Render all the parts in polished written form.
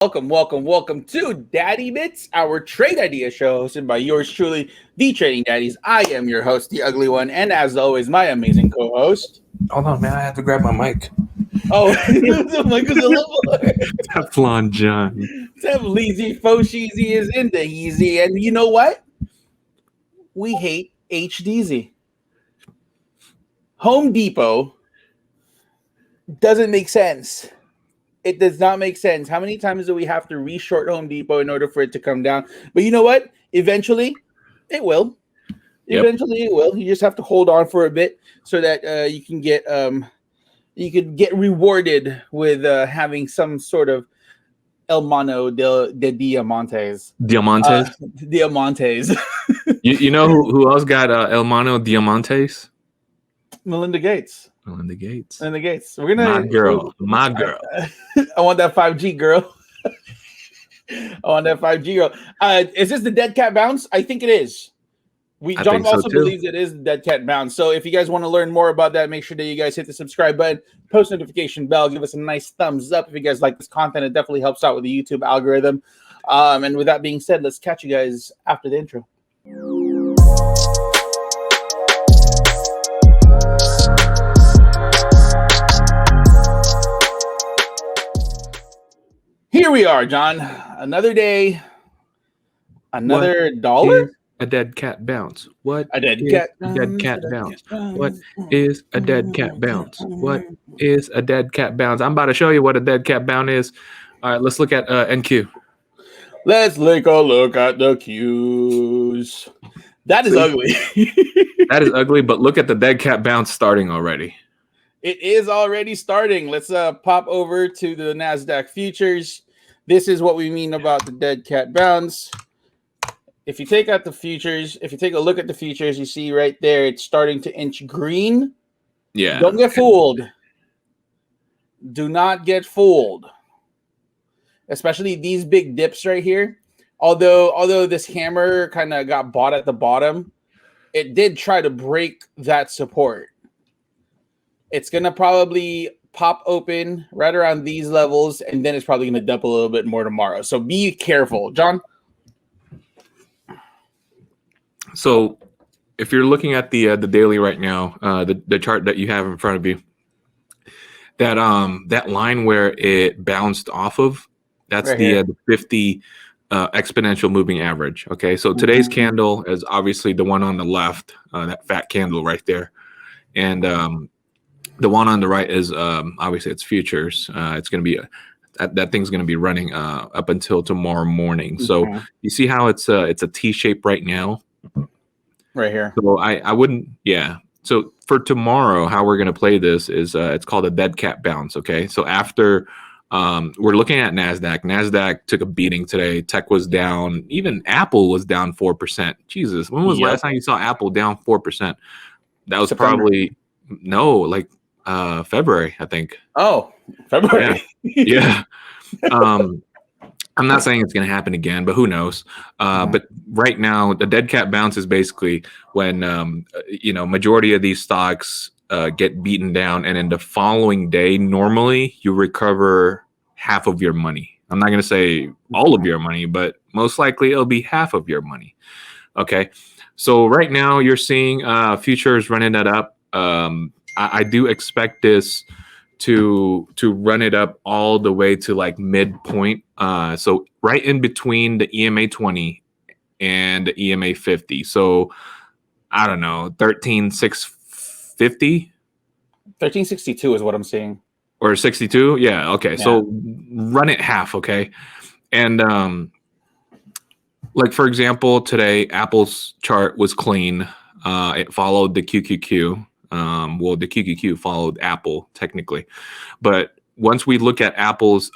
Welcome to Daddy Bits, our trade idea show hosted by yours truly, the Trading Daddies. I am your host, the Ugly One, and as always, my amazing co-host. Hold on, man. I have to grab my mic. Oh, the mic was a little Teflon John. Sam Leezy, Fosheezy is in the easy, and you know what? We hate HDZ. Home Depot doesn't make sense. It does not make sense. How many times do we have to re-short Home Depot in order for it to come down? But you know what? Eventually, it will. Yep. Eventually, it will. You just have to hold on for a bit so that you can get rewarded with having some sort of El Mano de Diamantes. Diamantes? Diamantes. you know who else got El Mano Diamantes? Melinda Gates. Melinda Gates. We're gonna my girl. I want that 5G girl. Is this the Deadcat Bounce? I think it is. John also believes it is the Deadcat Bounce. So if you guys want to learn more about that, make sure that you guys hit the subscribe button, post notification bell, give us a nice thumbs up if you guys like this content. It definitely helps out with the YouTube algorithm. And with that being said, let's catch you guys after the intro. Here we are, John. Another day, another dollar. A dead cat bounce. What a dead cat bounce? What is a dead cat bounce? What is a dead cat bounce? I'm about to show you what a dead cat bounce is. All right, let's look at NQ. Let's take a look at the Qs. That is ugly. That is ugly, but look at the dead cat bounce starting already. It is already starting. Let's pop over to the NASDAQ futures. This is what we mean about the dead cat bounce. If you take out the futures, if you take a look at the futures, you see right there, it's starting to inch green. Yeah. Don't get fooled. Do not get fooled. Especially these big dips right here. Although this hammer kind of got bought at the bottom, it did try to break that support. It's going to probably pop open right around these levels, and then it's probably going to dump a little bit more tomorrow. So be careful. John? So if you're looking at the daily right now, the chart that you have in front of you, that line where it bounced off of, that's right the 50 exponential moving average. Okay, so today's candle is obviously the one on the left, that fat candle right there. And the one on the right is obviously it's futures. It's going to be that thing's going to be running up until tomorrow morning. So you see how it's a T shape right now, right here. So I wouldn't, yeah. So for tomorrow, how we're going to play this is it's called a dead cat bounce. Okay, so after we're looking at NASDAQ. NASDAQ took a beating today. Tech was down. Even Apple was down 4%. Jesus, when was the last time you saw Apple down 4%? That was September. Probably February, I think. Oh, February. Yeah. I'm not saying it's going to happen again, but who knows? But right now, the dead cat bounce is basically when majority of these stocks get beaten down, and in the following day, normally you recover half of your money. I'm not going to say all of your money, but most likely it'll be half of your money. Okay, so right now you're seeing futures running that up. I do expect this to run it up all the way to like midpoint. So right in between the EMA 20 and the EMA 50. So I don't know, 13,650. 1362 is what I'm seeing. Or 62? Yeah. Okay. Yeah. So run it half. Okay. And like for example, today Apple's chart was clean. It followed the QQQ. Well, the QQQ followed Apple technically, but once we look at Apple's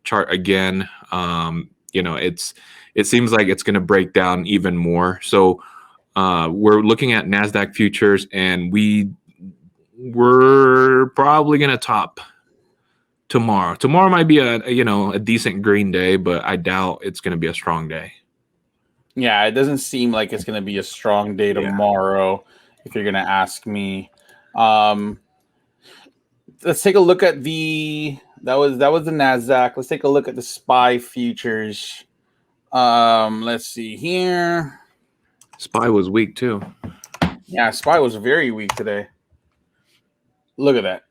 chart again, it seems like it's going to break down even more. So we're looking at NASDAQ futures, and we're probably going to top tomorrow. Tomorrow might be a decent green day, but I doubt it's going to be a strong day. Yeah, it doesn't seem like it's going to be a strong day tomorrow, if you're going to ask me. Let's take a look at the That was the NASDAQ. Let's take a look at the SPY futures. Let's see here. SPY was weak too. Yeah, SPY was very weak today. Look at that.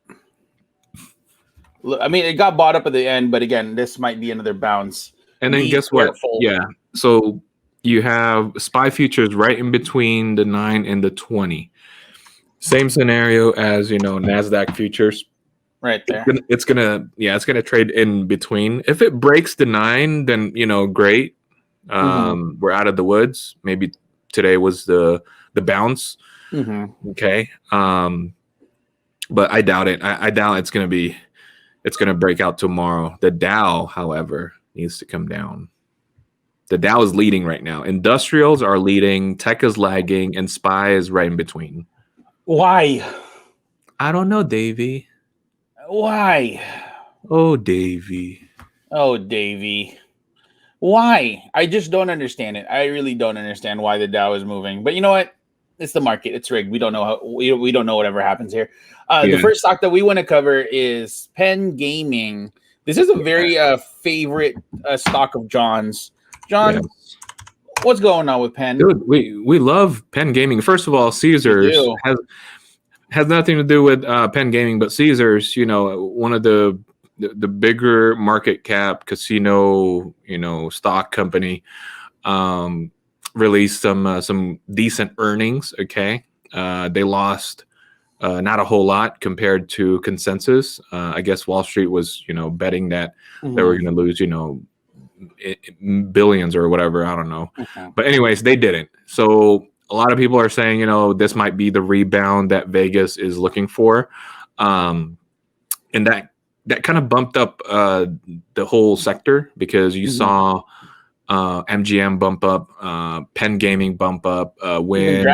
Look, I mean, it got bought up at the end, but again, this might be another bounce. And then guess what? Yeah. So you have SPY futures right in between the 9 and the 20. Same scenario as, NASDAQ futures. Right there. It's gonna trade in between. If it breaks the 9, then great. We're out of the woods. Maybe today was the bounce. Okay. But I doubt it. I doubt it's gonna break out tomorrow. The Dow, however, needs to come down. The Dow is leading right now. Industrials are leading, tech is lagging, and SPY is right in between. Why? I don't know, Davey. Why? Oh, Davey. Oh, Davey. Why? I just don't understand it. I really don't understand why the Dow is moving. But you know what? It's the market. It's rigged. We don't know we don't know whatever happens here. The first stock that we want to cover is Penn Gaming. This is a very favorite stock of John's. John, what's going on with Penn? Dude, we love Penn Gaming. First of all, Caesars has nothing to do with Penn Gaming, but Caesars, one of the bigger market cap casino, stock company, released some decent earnings. Okay, they lost not a whole lot compared to consensus. I guess Wall Street was betting that they were going to lose billions or whatever. I don't know, but anyways, they didn't. So a lot of people are saying this might be the rebound that Vegas is looking for, and that kind of bumped up the whole sector because you saw MGM bump up, Penn Gaming bump up, even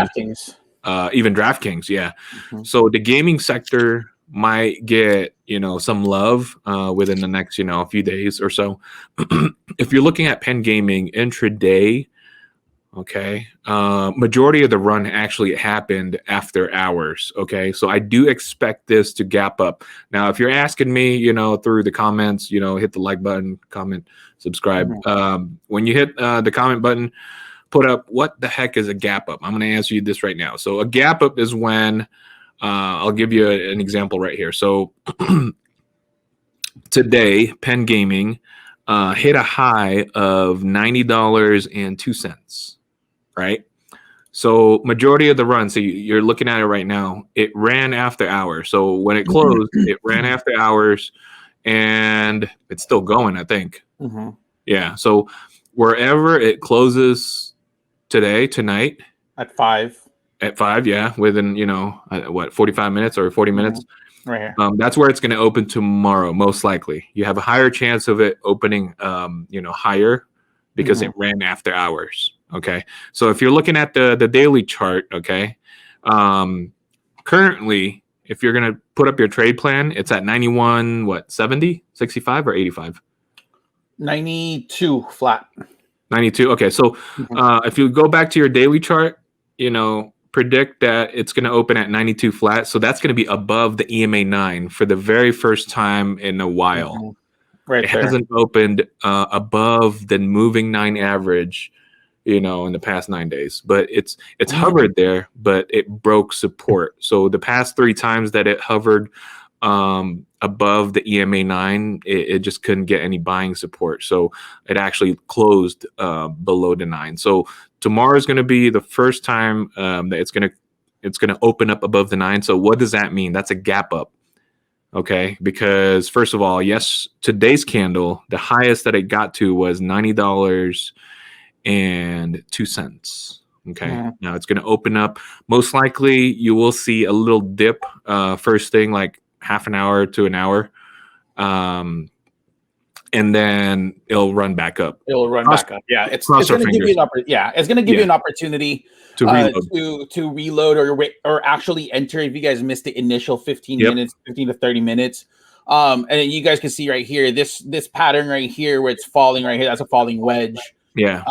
DraftKings, yeah. So the gaming sector might get some love within the next few days or so. If you're looking at Penn Gaming intraday, okay, majority of the run actually happened after hours. Okay, so I do expect this to gap up. Now, if you're asking me, through the comments, hit the like button, comment, subscribe. When you hit the comment button, put up what the heck is a gap up. I'm going to answer you this right now. So a gap up is when I'll give you an example right here. So today, Penn Gaming hit a high of $90.02. Right? So majority of the run, so you're looking at it right now, it ran after hours. So when it closed, it ran after hours and it's still going, I think. Yeah. So wherever it closes tonight. At 5. At 5, yeah. Within, 45 minutes or 40 minutes. Right here. That's where it's going to open tomorrow, most likely. You have a higher chance of it opening, higher because it ran after hours. Okay, so if you're looking at the daily chart, okay, currently, if you're gonna put up your trade plan, it's at 91, 70, 65 or 85? 92 flat. 92. Okay, so if you go back to your daily chart, predict that it's gonna open at 92 flat. So that's gonna be above the EMA 9 for the very first time in a while. Right, it hasn't opened above the moving 9 average. In the past 9 days, but it's hovered there, but it broke support. So the past 3 times that it hovered above the EMA 9, it just couldn't get any buying support. So it actually closed below the 9. So tomorrow is going to be the first time that it's going to open up above the 9. So what does that mean? That's a gap up. Okay, because first of all, yes, today's candle, the highest that it got to was $90.02. Okay, now it's going to open up. Most likely, you will see a little dip first thing, like half an hour to an hour, and then it'll run back up. Yeah, it's going to give you an opportunity to reload or actually enter if you guys missed the initial 15 minutes, 15 to 30 minutes. And then you guys can see right here this pattern right here where it's falling right here. That's a falling wedge. Yeah.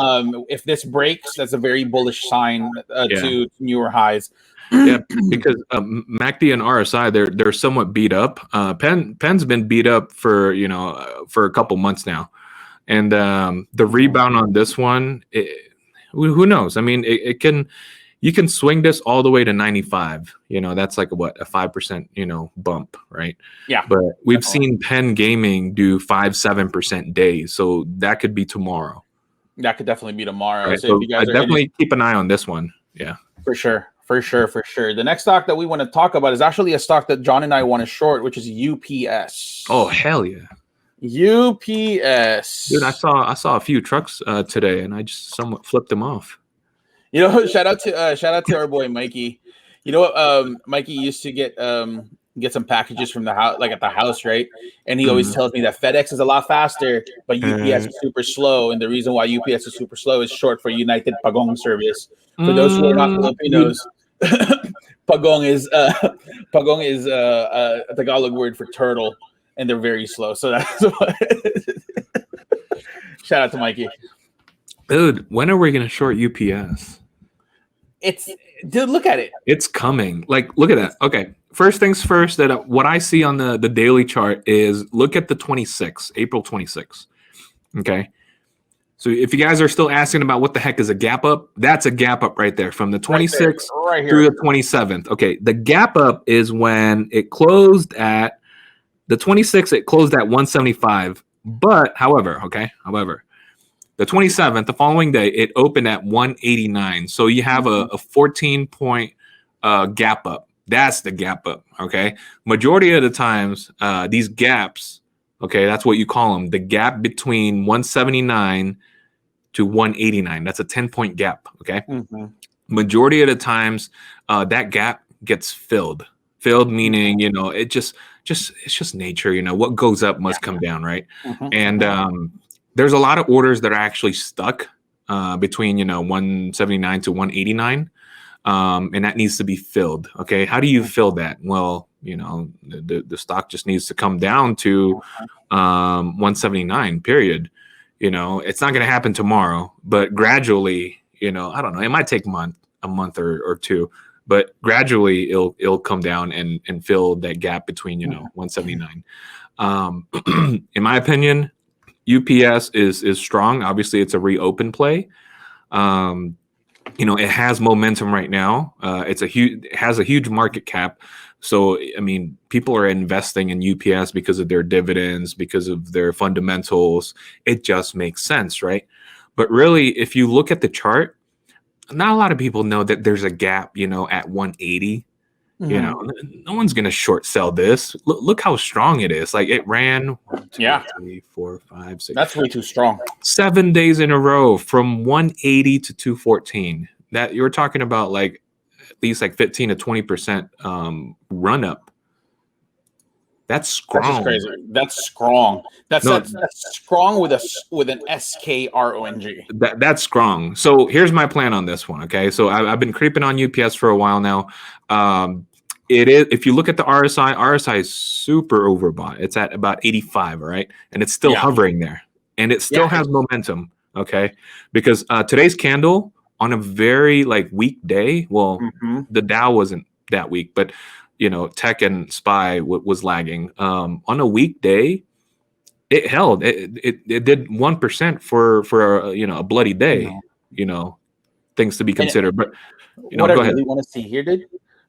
If this breaks, that's a very bullish sign to newer highs. Yeah, because MACD and RSI they're somewhat beat up. Penn's been beat up for for a couple months now, and the rebound on this one, who knows? I mean, you can swing this all the way to 95. That's like a 5% bump, right? Yeah, but we've seen Penn Gaming do 5-7% days, so that could be tomorrow. That could definitely be tomorrow. Right? So So if you guys definitely keep an eye on this one. Yeah. For sure. The next stock that we want to talk about is actually a stock that John and I want to short, which is UPS. Oh, hell yeah. UPS. Dude, I saw a few trucks today, and I just somewhat flipped them off. Shout out to our boy Mikey. You know what? Mikey used to get some packages from the house, like at the house, right? And he always tells me that FedEx is a lot faster, but UPS is super slow. And the reason why UPS is super slow is short for United Pagong Service. For those who are not Filipinos, Pagong is a Tagalog word for turtle, and they're very slow. So that's what. Shout out to Mikey. Dude, when are we gonna short UPS? Dude, look at it. It's coming. Like, look at that. Okay, first things first. That what I see on the daily chart is look at the 26th, April 26th. Okay. So if you guys are still asking about what the heck is a gap up, that's a gap up right there from the 26th right through the 27th. Okay, the gap up is when it closed at the 26th. It closed at 175. But however, the 27th, the following day, it opened at 189. So you have a 14-point gap up. That's the gap up. Okay, majority of the times, these gaps. Okay, that's what you call them. The gap between 179 to 189. That's a 10-point gap. Okay. Majority of the times, that gap gets filled. Filled meaning, it's just nature. What goes up must come down, right? And there's a lot of orders that are actually stuck between 179 to 189. And that needs to be filled. Okay. How do you fill that? Well, the stock just needs to come down to 179, period. It's not going to happen tomorrow, but gradually, I don't know, it might take a month or two, but gradually it'll come down and fill that gap between, 179. In my opinion, UPS is strong. Obviously it's a reopen play. It has momentum right now. It has a huge market cap. So, I mean, people are investing in UPS because of their dividends, because of their fundamentals. It just makes sense, right? But really, if you look at the chart, not a lot of people know that there's a gap, at 180. No one's going to short sell this. Look how strong it is. Like, it ran 1, 2, 3, 4, 5, 6. That's way too strong. 7 days in a row from 180 to 214. That you're talking about like at least like 15 to 20% run up. That's strong. That's crazy. That's strong. That's strong with an SKRONG. That's strong. So here's my plan on this one. Okay, so I've been creeping on UPS for a while now. It is, if you look at the RSI is super overbought. It's at about 85, right? And it's still hovering there, and it still has momentum. Okay, because today's candle on a very weak day. Well, the Dow wasn't that weak, but tech and SPY was lagging. On a weekday, it held. It did 1% for a bloody day. Things to be considered. But what I really want to see here, dude.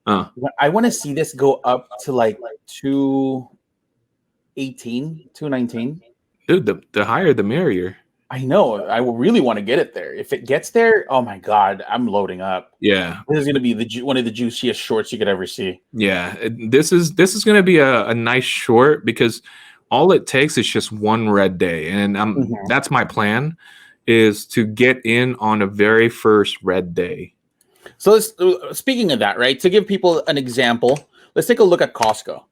I want to see this go up to like 218, 219. Dude, the higher the merrier. I know. I really want to get it there. If it gets there, oh my God, I'm loading up. Yeah, this is going to be one of the juiciest shorts you could ever see. Yeah, this is going to be a nice short because all it takes is just one red day, and that's my plan, is to get in on a very first red day. So speaking of that, right? To give people an example, let's take a look at Costco.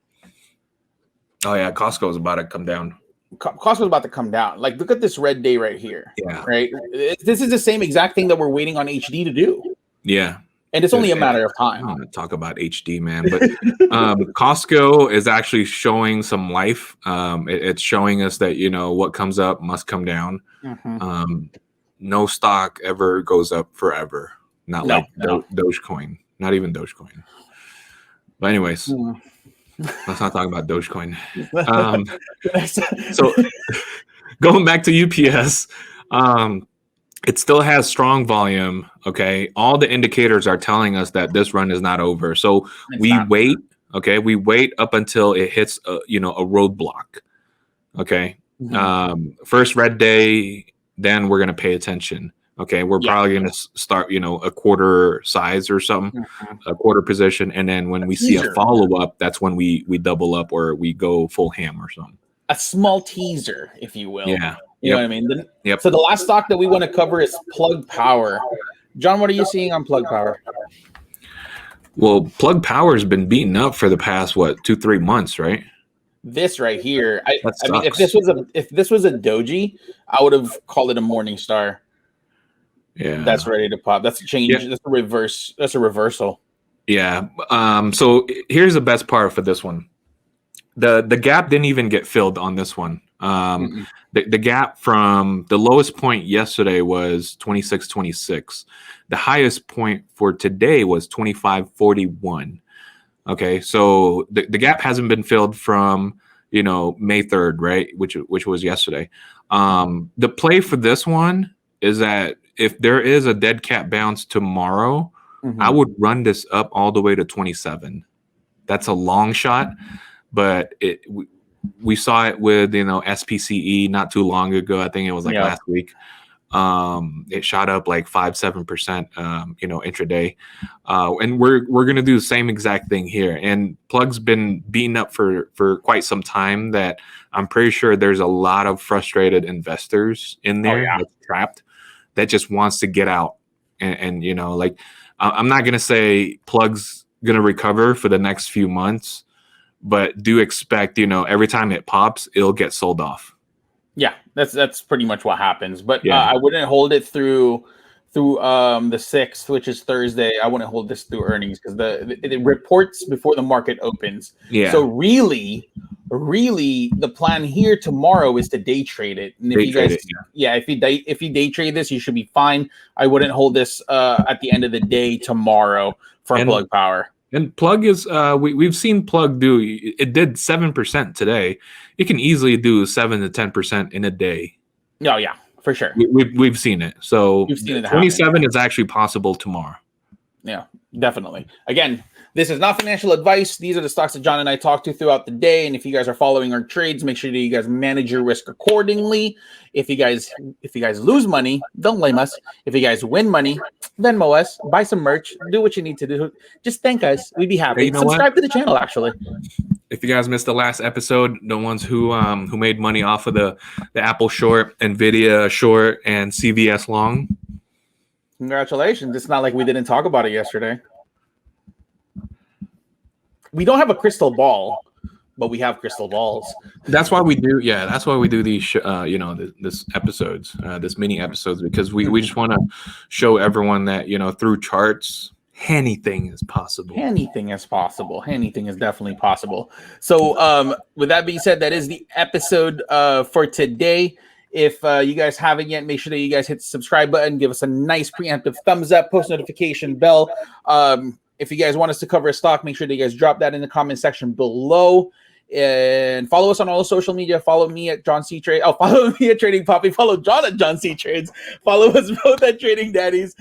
Oh yeah, Costco is about to come down. Costco's about to come down. Like, look at this red day right here. Yeah. Right. This is the same exact thing that we're waiting on HD to do. Yeah. And it's only a matter of time. I don't want to talk about HD, man, but Costco is actually showing some life. It's showing us that what comes up must come down. No stock ever goes up forever. Not like Dogecoin. Not even Dogecoin. But anyways, let's not talk about Dogecoin. So going back to UPS, it still has strong volume. Okay, all the indicators are telling us that this run is not over. So we wait. Okay, we wait up until it hits a roadblock. Okay, first red day, then we're gonna pay attention. Okay, we're probably gonna start a quarter size or something, a quarter position, and then when we see a follow up, that's when we double up or we go full ham or something. A small teaser, if you will. Yeah. You know what I mean? So the last stock that we want to cover is Plug Power. John, what are you seeing on Plug Power? Well, Plug Power has been beaten up for the past 2-3 months, right? This right here, I mean, if this was a doji, I would have called it a morning star. Yeah, that's ready to pop. That's a change. Yeah. That's a reverse. That's a reversal. Yeah. So here's the best part for this one. The gap didn't even get filled on this one. The gap from the lowest point yesterday was 26.26. The highest point for today was 25.41. Okay, so the gap hasn't been filled from May 3rd, right? Which was yesterday. The play for this one is that if there is a Deadcat Bounce tomorrow, I would run this up all the way to 27. That's a long shot, but we saw it with SPCE not too long ago. I think it was last week. It shot up like 5-7%, intraday. And we're gonna do the same exact thing here. And Plug's been beaten up for quite some time. That I'm pretty sure there's a lot of frustrated investors in there that's trapped, that just wants to get out. And I'm not gonna say Plug's gonna recover for the next few months, but do expect every time it pops, it'll get sold off. Yeah, that's pretty much what happens. But I wouldn't hold it through the 6th, which is Thursday. I wouldn't hold this through earnings because it reports before the market opens. Yeah. So really, the plan here tomorrow is to day trade it. And if you day trade this, you should be fine. I wouldn't hold this at the end of the day tomorrow for Plug Power. And Plug is we've seen Plug do it did 7% today. It can easily do 7 to 10% in a day. Oh yeah, for sure. We've seen it. So we've seen it 27 happen. Is actually possible tomorrow. Yeah, definitely. Again, this is not financial advice. These are the stocks that John and I talk to throughout the day. And if you guys are following our trades, make sure that you guys manage your risk accordingly. If you guys lose money, don't blame us. If you guys win money, Venmo us, buy some merch, do what you need to do. Just thank us. We'd be happy. Subscribe to the channel, actually. If you guys missed the last episode, the ones who made money off of the Apple short, Nvidia short, and CVS long, congratulations. It's not like we didn't talk about it yesterday. We don't have a crystal ball, but we have crystal balls. That's why we do. Yeah, that's why we do these, this episodes, this mini episodes, because we just want to show everyone that through charts, anything is possible. Anything is possible. Anything is definitely possible. So, with that being said, that is the episode for today. If you guys haven't yet, make sure that you guys hit the subscribe button, give us a nice preemptive thumbs up, post notification bell. If you guys want us to cover a stock, make sure that you guys drop that in the comment section below. And follow us on all social media. Follow me at John C. Trade. Oh, follow me at Trading Poppy. Follow John at John C. Trades. Follow us both at Trading Daddies.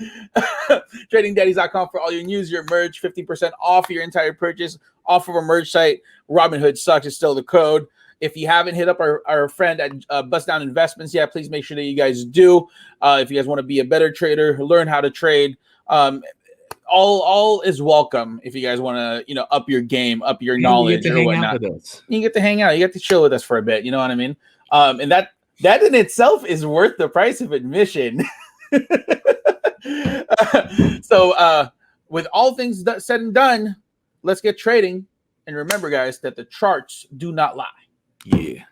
TradingDaddies.com for all your news, your merch. 50% off your entire purchase off of our merch site. Robinhood sucks is still the code. If you haven't hit up our friend at Bust Down Investments yet, please make sure that you guys do. If you guys want to be a better trader, learn how to trade. All is welcome if you guys want to, up your game, up your knowledge or whatnot. You get to hang out. You get to chill with us for a bit. You know what I mean? And that in itself is worth the price of admission. So with all things said and done, let's get trading. And remember, guys, that the charts do not lie. Yeah.